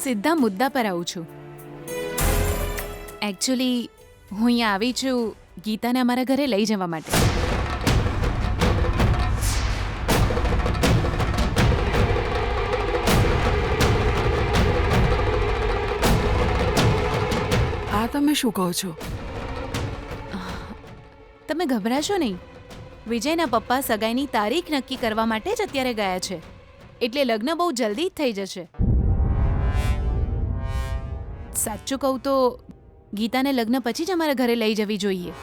સીધા મુદ્દા પર આવું છું. એકચ્યુઅલી હું અહીંયા આવી છું ગીતાને અમારા ઘરે લઈ જવા માટે. આ તમે શું કહો છો? તમે ગભરાશો નહીં. વિજયના પપ્પા સગાઈની તારીખ નક્કી કરવા માટે જ અત્યારે ગયા છે, એટલે લગ્ન બહુ જલ્દી જ થઈ જશે. સાચું કહું તો ગીતાને લગ્ન પછી જ અમારા ઘરે લઈ જવી જોઈએ,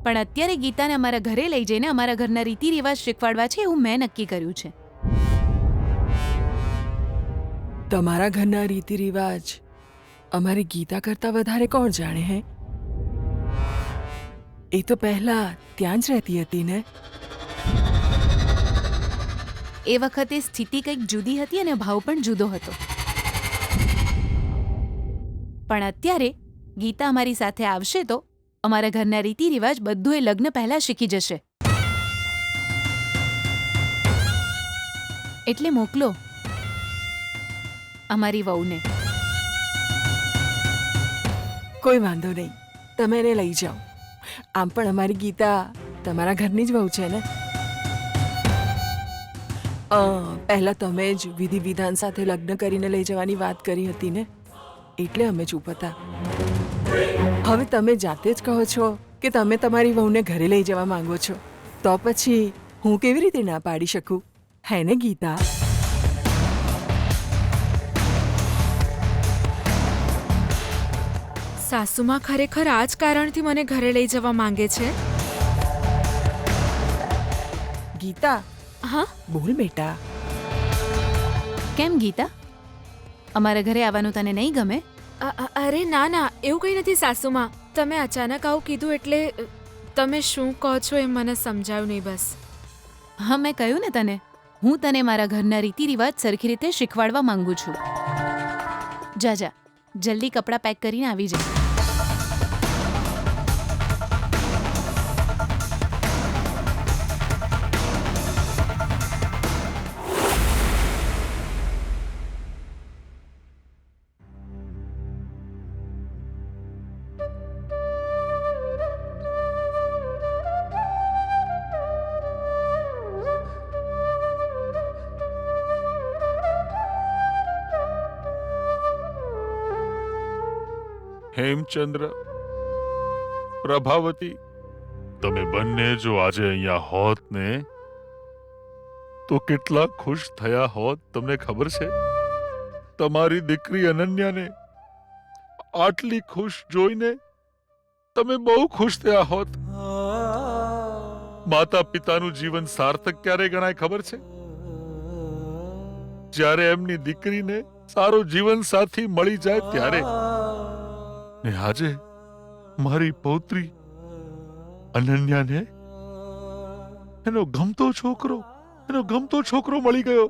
પણ અત્યારે ગીતાને અમારા ઘરે લઈ જઈને અમારા ઘરના રીતિ રિવાજ શીખવાડવા છે એવું મેં નક્કી કર્યું છે. તમારા ઘરના રીતિ રિવાજ અમારી ગીતા કરતા વધારે કોણ જાણે? હે, એ તો પહેલા ત્યાં જ રહેતી હતી ને. એ વખતે સ્થિતિ કંઈક જુદી હતી અને ભાવ પણ જુદો હતો, પણ અત્યારે ગીતા અમારી સાથે આવશે તો અમારા ઘરના રીતિ રિવાજ બધું એ લગ્ન પહેલા શીખી જશે. એટલે મોકલો અમારી વહુને. કોઈ વાંધો નહીં, તમે એને લઈ જાઓ. આમ પણ અમારી ગીતા તમારા ઘરની જ વહુ છે ને. પહેલા તમે જ વિધિ વિધાન સાથે લગ્ન કરીને લઈ જવાની વાત કરી હતી ને, એટલે અમે ચૂપ હતા. હવે તમે જાતે જ કહો છો કે તમે તમારી વહુને ઘરે લઈ જવા માંગો છો, તો પછી હું કેવી રીતે ના પાડી શકું? હે ને ગીતા? સાસુમાં ખરેખર આ જ કારણથી મને ઘરે લઈ જવા માંગે છે. ગીતા, હા બોલ બેટા. કેમ ગીતા, અમારા ઘરે આવવાનું તને નહીં ગમે? અરે ના ના, એવું કંઈ નથી સાસુમાં. તમે અચાનક આવું કીધું એટલે તમે શું કહો છો એ મને સમજાયું નહીં બસ. હા, મેં કહ્યું ને તને, હું તને મારા ઘરના રીતિ રિવાજ સરખી રીતે શીખવાડવા માંગુ છું. જા જા, જલ્દી કપડાં પેક કરીને આવી જા. હેમચંદ્ર, પ્રભાવતી, તમે બંને જો આજે અહીંયા હોત ને તો કેટલા ખુશ થયા હોત તમને ખબર છે? તમારી દીકરી અનન્યાને આટલી ખુશ જોઈને તમે બહુ ખુશ થયા હોત. માતા પિતાનું જીવન સાર્થક ક્યારે ગણાય ખબર છે? જ્યારે એમની દીકરીને સારો જીવન સાથી મળી જાય ત્યારે. ને આજે મારી પૌત્રી અનન્યાને એનો ગમતો છોકરો મળી ગયો.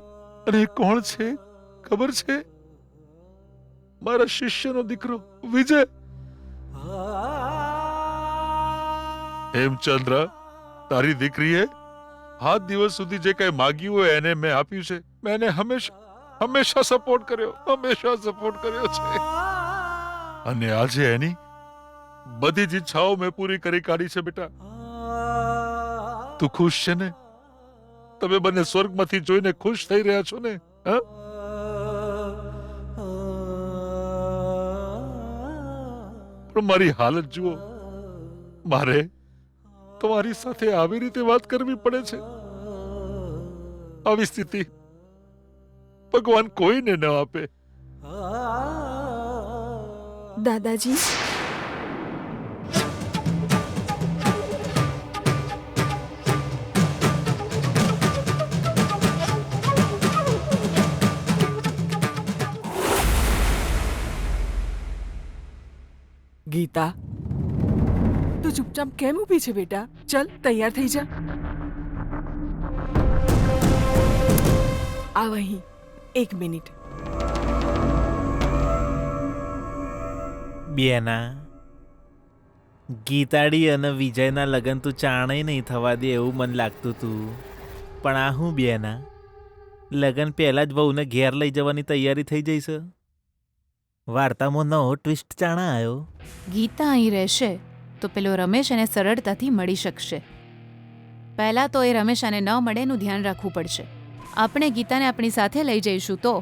અને એ કોણ છે ખબર છે? મારા શિષ્યનો દીકરો વિજય. હેમચંદ્ર, તારી દીકરીએ 7 દિવસ સુધી જે કઈ માગ્યું હોય એને મેં આપ્યું છે. મેં એને હંમેશા સપોર્ટ કર્યો છે. અને આજે એની બધી જ ઈચ્છાઓ મેં પૂરી કરી કાઢી છે. બેટા, તું ખુશ છે ને? તમે બંને સ્વર્ગમાંથી જોઈને ખુશ થઈ રહ્યા છો ને? પણ મારી હાલત જુઓ. મારે તમારી સાથે આવી રીતે વાત કરવી પડે છે. આવી સ્થિતિ ભગવાન કોઈને ન આપે. દાદાજી, ગીતા, તું ચૂપચાપ કેમ ઊભી છે બેટા? ચલ, તૈયાર થઈ જા. આવ અહીં, 1 મિનિટ. બેના, ગીતાડી અને વિજયના લગ્ન તું ચાણેય નહીં થવા દે એવું મને લાગતું તું. પણ આ હું બેના, લગન પહેલા જ વહુને ઘેર લઈ જવાની તૈયારી થઈ જઈ છે. વાર્તામાં નવો ટ્વિસ્ટ ચાણા આવ્યો. ગીતા અહીં રહેશે તો પેલો રમેશ એને સરળતાથી મળી શકશે. પહેલાં તો એ રમેશ આને ન મળે એનું ધ્યાન રાખવું પડશે. આપણે ગીતાને આપણી સાથે લઈ જઈશું તો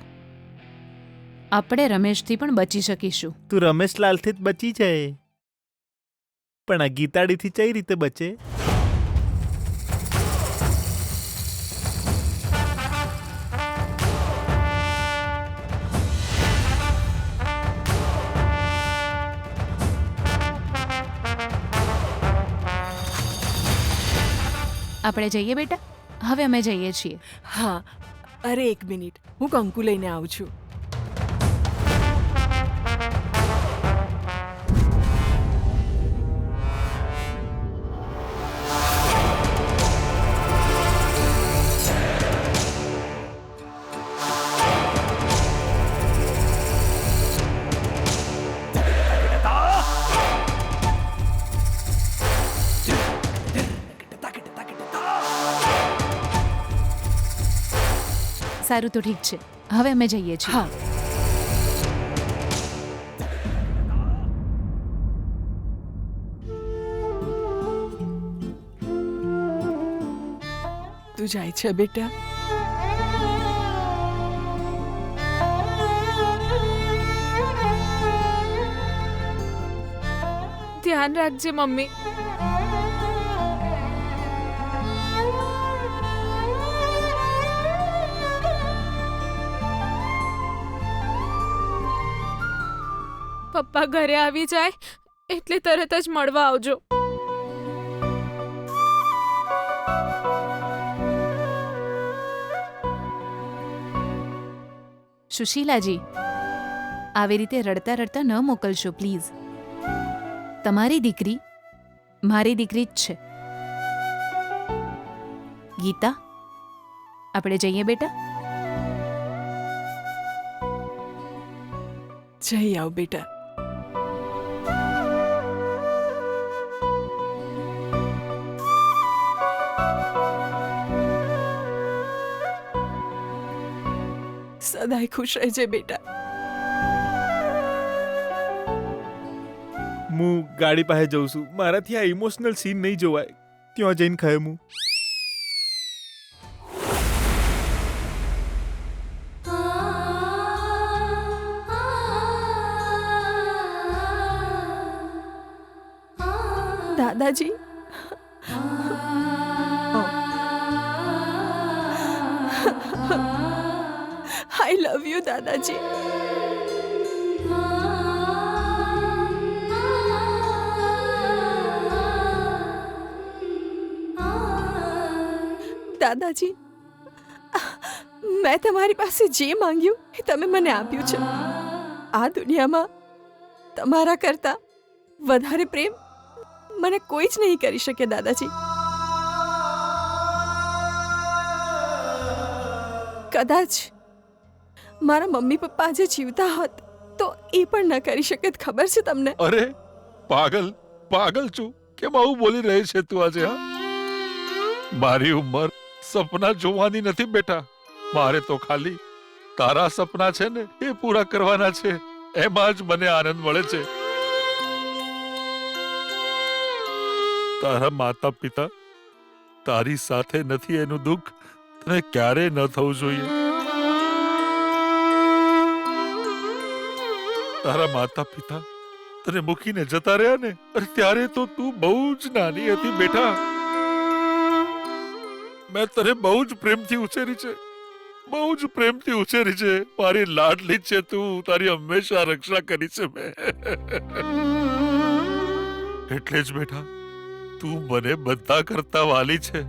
આપણે રમેશથી પણ બચી શકીશું. તું રમેશલાલથી જ બચી જાય, પણ આ ગીતાડીથી કઈ રીતે બચે? આપણે જઈએ બેટા, હવે અમે જઈએ છીએ. હા, અરે એક મિનિટ, હું કંકુ લઈને આવું છું. સારું તો ઠીક છે, હવે અમે જઈએ છીએ. હા, તું જાય છે બેટા? ધ્યાન રાખજે મમ્મી. પપ્પા ઘરે આવી જાય એટલે તરત જ મળવા આવજો. સુશીલાજી, આવી રીતે રડતા રડતા ન મોકલશો પ્લીઝ. તમારી દીકરી મારી દીકરી જ છે. ગીતા, આપણે જઈએ બેટા. જઈ આવ બેટા. સદાય ખુશ રહેજે બેટા. હું ગાડી પાસે જઉં છું. મારાથી આ ઇમોશનલ સીન નહીં જોવાય. ત્યાં જઈને ખાય હું. દાદાજી, આઈ લવ યુ દાદાજી. દાદાજી, મેં તમારી પાસે જે માંગ્યું એ તમે મને આપ્યું છે. આ દુનિયામાં તમારા કરતા વધારે પ્રેમ મને કોઈ જ નહીં કરી શકે દાદાજી. કદાચ મારા મમ્મી પપ્પા આજે જીવતા હોત તો એ પણ ન કરી શકત. ખબર છે તમને? અરે પાગલ છું, કેમ આવું બોલી રહી છે તું આજે? હા, મારી ઉંમર સપના જોવાની નથી બેટા. મારે તો ખાલી તારા સપના છે ને એ પૂરા કરવાના છે. એમાં જ મને આનંદ મળે છે. તારા માતા પિતા તારી સાથે નથી એનું દુઃખ તને ક્યારે ન થવું જોઈએ. તારા માતા પિતા તને મૂકીને જતા રહ્યા ને, ત્યારે તો તું બહુ જ નાની હતી બેટા. મેં તને બહુ જ પ્રેમથી ઉછેરી છે, બહુ જ પ્રેમથી ઉછેરી છે. મારી લાડલી છે તું, તારી હંમેશા રક્ષા કરી છે મેં. એટલે જ બેટા તું મને બધા કરતા વાલી છે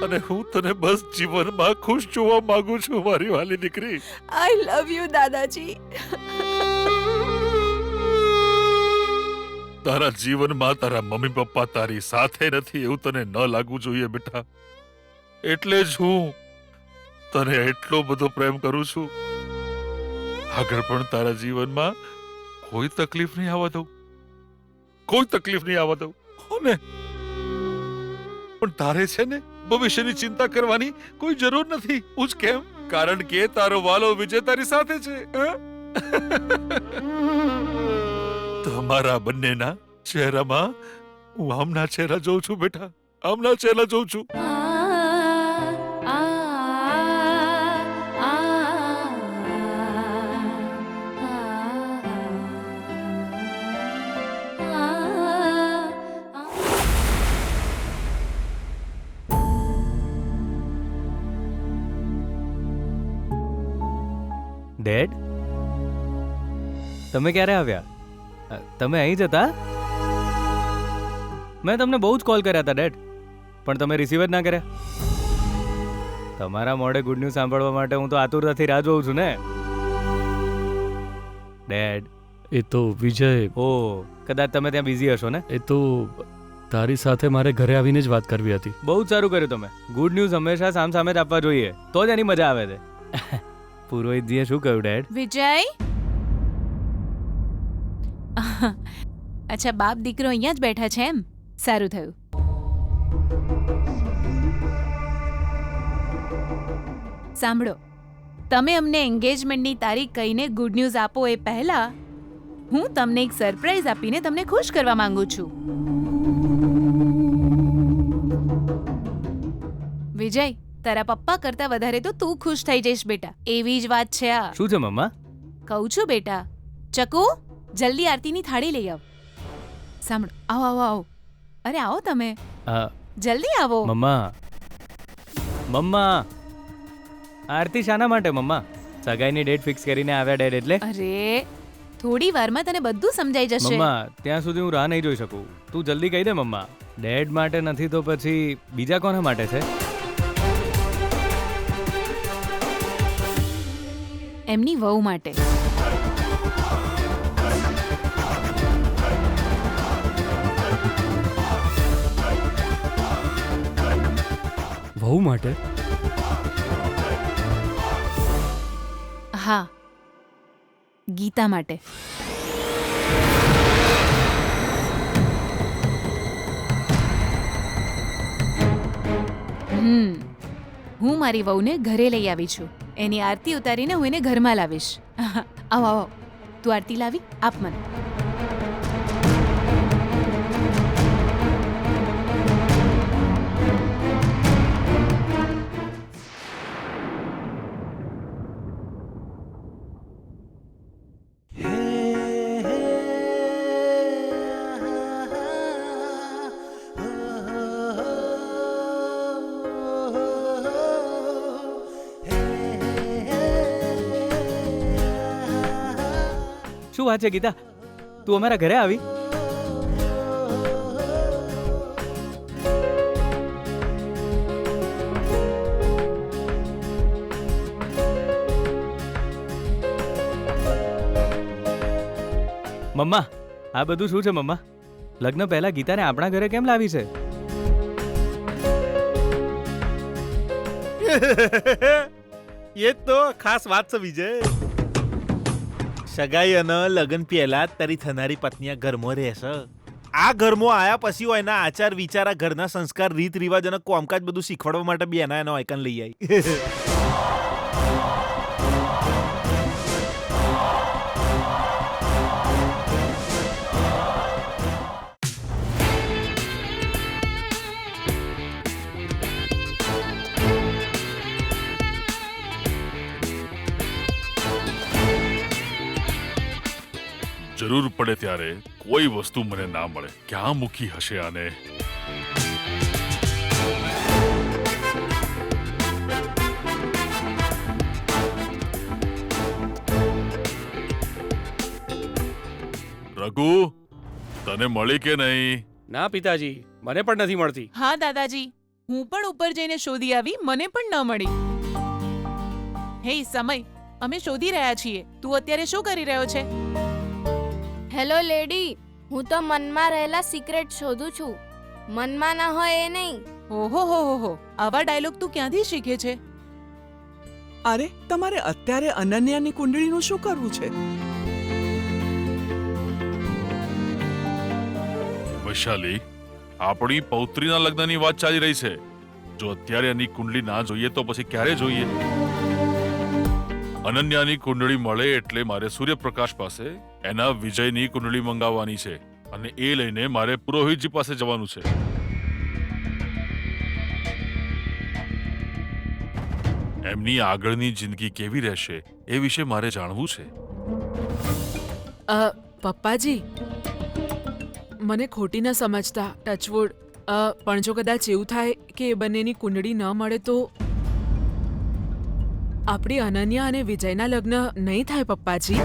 અને હું તને બસ જીવનમાં ખુશ જોવા માંગુ છું મારી વાલી દીકરી. આઈ લવ યુ દાદાજી. તારા જીવનમાં તારા મમ્મી પપ્પા તારી સાથે નથી એવું તને ન લાગવું જોઈએ બેટા. એટલે જ હું તને એટલો બધો પ્રેમ કરું છું. આગળ પણ તારા જીવનમાં કોઈ તકલીફ નહીં આવવા દઉં, કોઈ તકલીફ નહીં આવવા દઉં. ને પણ તારે છે ને ભવિષ્યની ચિંતા કરવાની કોઈ જરૂર નથી. પૂછ કેમ? કારણ કે તારો વાલો વિજય તારી સાથે છે. તમારા બંનેના ચહેરામાં હું આમના ચહેરા જોઉં છું બેટા, આમના ચહેરા જોઉં છું. ડેડ, તમે ક્યારે આવ્યા? તમે અહીં જ હતા? મેં તમને બહુ જ કોલ કર્યા હતા ડેડ, પણ તમે રિસીવ જ ના કર્યા. તમારા મોઢે ગુડ ન્યૂઝ સાંભળવા માટે હું તો આતુરતાથી રાહ જોઉં છું ને ડેડ. એ તો વિજય, ઓ કદાચ તમે ત્યાં બિઝી હશો ને? એ તો તારી સાથે મારે ઘરે આવીને જ વાત કરવી હતી. બહુ જ સારું કર્યું તમે. ગુડ ન્યૂઝ હંમેશા સામે જ આપવા જોઈએ, તો જ એની મજા આવે છે. પુરોહિતજીએ શું કહ્યું ડેડ? વિજય, અચ્છા બાપ દીકરો અહીંયા જ બેઠા છે એમ? સારું થયું. સાંભળો, તમે અમને એન્ગેજમેન્ટની તારીખ કહીને ગુડ ન્યૂઝ આપો એ પહેલા હું તમને એક સરપ્રાઈઝ આપીને તમને ખુશ કરવા માંગુ છું. વિજય, તારા પપ્પા કરતા વધારે તો તું ખુશ થઈ જઈશ બેટા, એવી જ વાત છે આ. શું છે મમ્મા? કહું છું બેટા. ચકુ, જલ્દી આરતીની થાળી લઈ આવ. સાંભળો, આવો આવો આવો. અરે આવો તમે, જલ્દી આવો. મમ્મા, આરતી શાના માટે મમ્મા? સગાઈની ડેટ ફિક્સ કરીને આવ્યા ડેડ એટલે? અરે થોડી વારમાં તને બધું સમજાઈ જશે. મમ્મા, ત્યાં સુધી હું રાહ નહીં જોઈ શકું. તું જલ્દી કહી દે મમ્મા. ડેડ માટે નથી તો પછી બીજા કોના માટે છે? એમની વહુ માટે. વહુ માટે? હા, ગીતા માટે. હું મારી વહુને ઘરે લઈ આવી છું. એની આરતી ઉતારીને હું એને ઘરમાં લાવીશ. આવો આવો, તું આરતી લાવી આપ મને. શું વાત છે ગીતા, તું અમારા ઘરે આવી? મમ્મા, આ બધું શું છે મમ્મા? લગ્ન પહેલા ગીતાને આપણા ઘરે કેમ લાવી છે? એ તો ખાસ વાત છે વિજય. સગાઈ અને લગ્ન પહેલા જ તારી થનારી પત્ની ઘરમાં રહેશે. આ ઘરમાં આયા પછી હોય એના આચાર વિચાર, ઘરના સંસ્કાર, રીત રિવાજ અને કોમકાજ બધું શીખવાડવા માટે બી એના આઈકન લઈ આવી. જરૂર પડે ત્યારે કોઈ વસ્તુ મને ના મળે. ક્યાં મૂકી હશે આને? રઘુ, તને મળી કે નહીં? ના પિતાજી, મને પણ નથી મળતી. હા દાદાજી, હું પણ ઉપર જઈને શોધી આવી, મને પણ ન મળી. હે સમય, અમે શોધી રહ્યા છીએ. તું અત્યારે શું કરી રહ્યો છે? હેલો લેડી, હું તો મનમાં રહેલા સિક્રેટ શોધું છું. મનમાં ના હોય એ નહીં. ઓહો હો હો હો, આવા ડાયલોગ તું ક્યાંથી શીખે છે? અરે તમારે અત્યારે અનન્યાની કુંડળીનું શું કરવું છે? વૈશાલી, આપણી પૌત્રીના લગ્નની વાત ચાલી રહી છે. જો અત્યારે એની કુંડલી ના જોઈએ તો પછી ક્યારે જોઈએ? અનન્યાની કુંડળી મળે એટલે મારે સૂર્યપ્રકાશ પાસે એના વિજયની કુંડળી મંગાવવાની છે અને એ લઈને મારે પુરોહિતજી પાસે જવાનું છે. એમની આગળની જિંદગી કેવી રહેશે એ વિશે મારે જાણવું છે. પપ્પાજી, મને ખોટી ન સમજતા, ટચવુડ. પણ જો કદાચ એવું થાય કે એ બંનેની કુંડળી ન મળે તો આપણી અનન્યા અને વિજયના લગ્ન નહીં થાય પપ્પાજી.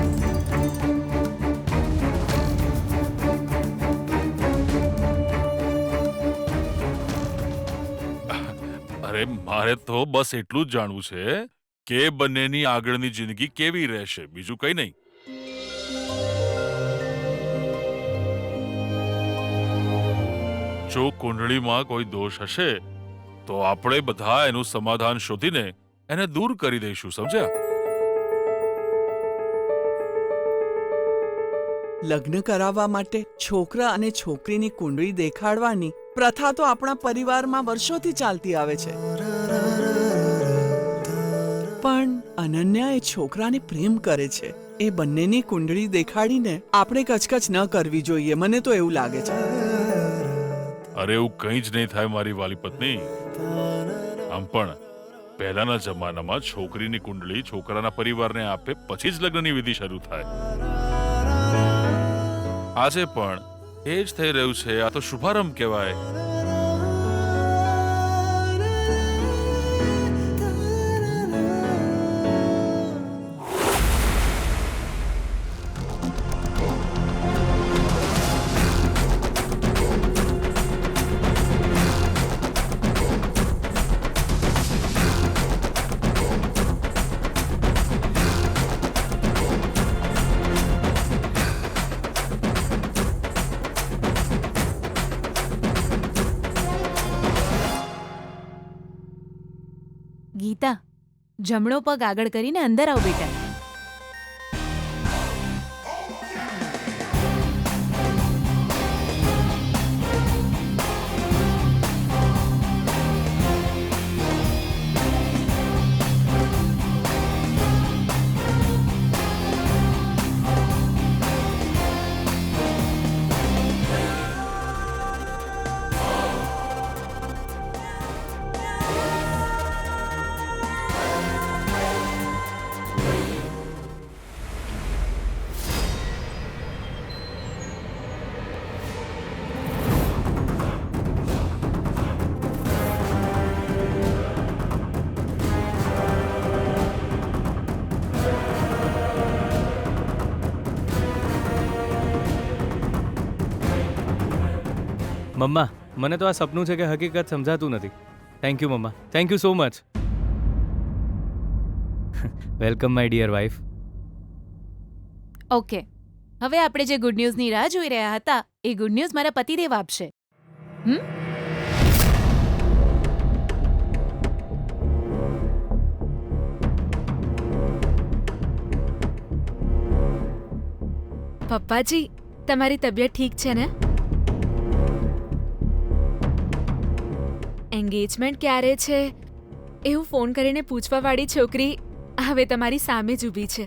અરે મારે તો બસ એટલું જ જાણવું છે કે બંનેની આગળની જિંદગી કેવી રહેશે, બીજું કંઈ નહીં. જો કુંડળીમાં કોઈ દોષ હશે તો આપણે બધા એનું સમાધાન શોધીને એને દૂર કરી દઈશું, સમજ્યા? લગ્ન કરાવવા માટે છોકરા અને છોકરીની કુંડળી દેખાડવાની પ્રથા તો આપણા પરિવારમાં વર્ષોથી ચાલતી આવે છે. પણ અનન્યા એ છોકરાને પ્રેમ કરે છે. એ બંનેની કુંડળી દેખાડીને આપણે કચકચ ન કરવી જોઈએ, મને તો એવું લાગે છે. અરે એવું કંઈ જ નહીં થાય મારી વાલી પત્ની. આમ પણ પહેલાના જમાનામાં છોકરીની કુંડળી છોકરાના પરિવારને આપે પછી જ લગ્નની વિધિ શરૂ થાય. આજે પણ એ જ થઈ રહ્યું છે. આ તો શુભારંભ કહેવાય. ગીતા, જમણો પગ આગળ કરીને અંદર આવ બેટા. મમ્મા, મને તો આ સપનું છે કે હકીકત સમજાતું નથી. Thank you mamma, thank you so much. Welcome my dear wife. Okay, હવે આપણે જે ગુડ ન્યૂઝની રાહ જોઈ રહ્યા હતા એ ગુડ ન્યૂઝ મારા પતિદેવ આપશે. પપ્પાજી, તમારી તબિયત ઠીક છે ને? એન્ગેજમેન્ટ ક્યારે છે એવું ફોન કરીને પૂછવાવાળી છોકરી હવે તમારી સામે જ ઊભી છે.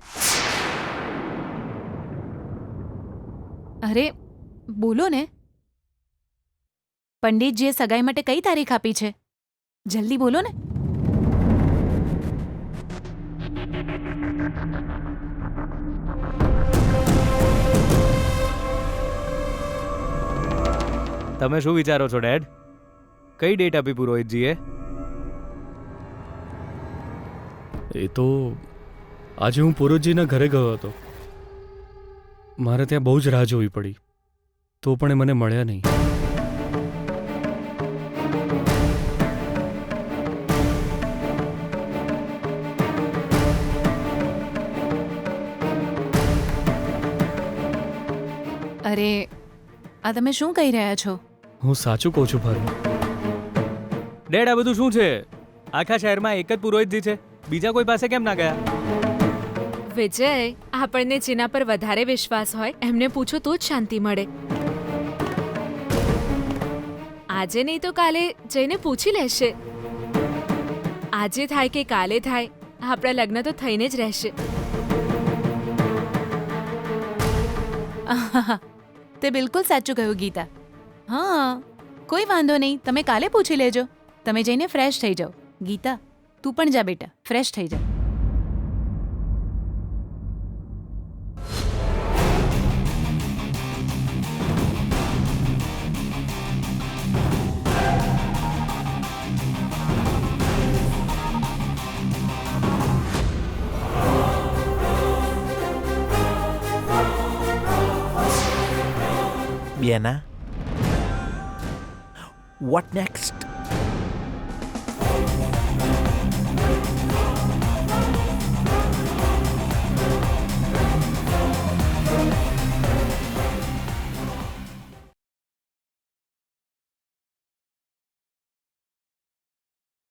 અરે બોલો ને, પંડિતજીએ સગાઈ માટે કઈ તારીખ આપી છે? જલ્દી બોલો ને. તમે શું વિચારો છો ડેડ? કઈ ડેટ આપી પુરોહિતજીએ? એ તો આજે હું પુરોહિતજીના ઘરે ગયો હતો. મારે ત્યાં બહુ જ રાહ જોવી પડી, તો પણ એ મને મળ્યા નહીં. અરે આ તમે શું કહી રહ્યા છો? હું સાચું કહું છું ભારું. ડેડ, આ બધું શું છે? આખા શહેરમાં એક જ પુરોહિતજી છે, બીજા કોઈ પાસે કેમ ના ગયા? વિજય, આપણને જેના પર વધારે વિશ્વાસ હોય એમને પૂછો તો જ શાંતિ મળે. આજે નહીં તો કાલે જઈને પૂછી લેશે. આજે થાય કે કાલે થાય આપણા લગ્ન તો થઈને જ રહેશે. આહાહા, તે બિલકુલ સાચું કહ્યું ગીતા. હા, કોઈ વાંધો નહીં, તમે કાલે પૂછી લેજો. તમે જઈને ફ્રેશ થઈ જાઓ. ગીતા, તું પણ જા બેટા, ફ્રેશ થઈ જા. બેના, વોટ નેક્સ્ટ?